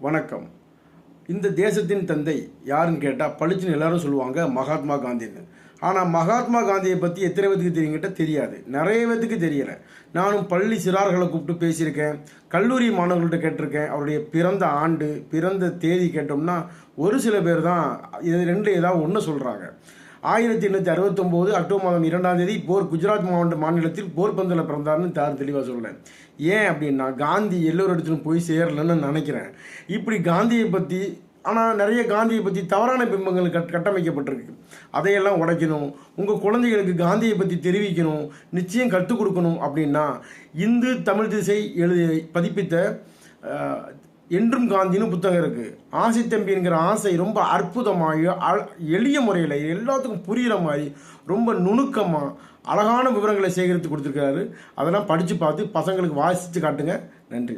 வணக்கம். இந்த தேசத்தின் தந்தை யாருன்னு கேட்டால் பளிச்சுன்னு எல்லாரும் சொல்லுவாங்க மகாத்மா காந்தின்னு. ஆனால் மகாத்மா காந்தியை பற்றி எத்தனை பேத்துக்கு தெரியுங்கிட்ட தெரியாது, நிறைய பேத்துக்கு தெரியலை. நானும் பள்ளி சிறார்களை கூப்பிட்டு பேசியிருக்கேன், கல்லூரி மாணவர்கள்ட்ட கேட்டிருக்கேன். அவருடைய பிறந்த ஆண்டு பிறந்த தேதி கேட்டோம்னா ஒரு சில பேர் தான் இது ரெண்டு ஏதாவது ஒன்று சொல்கிறாங்க. 1869 அக்டோபர் மாதம் 2ஆம் தேதி குஜராத் மாநிலத்தில் போர்பந்தரில் பிறந்தார்னு தெளிவாக சொல்லேன். ஏன் அப்படின்னா காந்தி எல்லோரிடத்திலும் போய் சேரலன்னு நினைக்கிறேன். இப்படி காந்தியை பற்றி ஆனால் நிறைய காந்தியை பற்றி தவறான பிம்பங்கள் கட்டமைக்கப்பட்டிருக்கு. அதையெல்லாம் உடைக்கணும். உங்கள் குழந்தைகளுக்கு காந்தியை பற்றி தெரிவிக்கணும், நிச்சயம் கற்றுக் கொடுக்கணும். அப்படின்னா இந்து தமிழ் திசை பதிப்பித்த என்றும் காந்தின்னு புத்தகம் இருக்குது. ஆசை தம்பிங்கிற ஆசை ரொம்ப அற்புதமாக எளிய முறையில் எல்லாத்துக்கும் புரிகிற மாதிரி ரொம்ப நுணுக்கமாக அழகான விவரங்களை சேகரித்து கொடுத்துருக்காரு. அதெல்லாம் படித்து பார்த்து பசங்களுக்கு வாசித்து காட்டுங்க. நன்றி.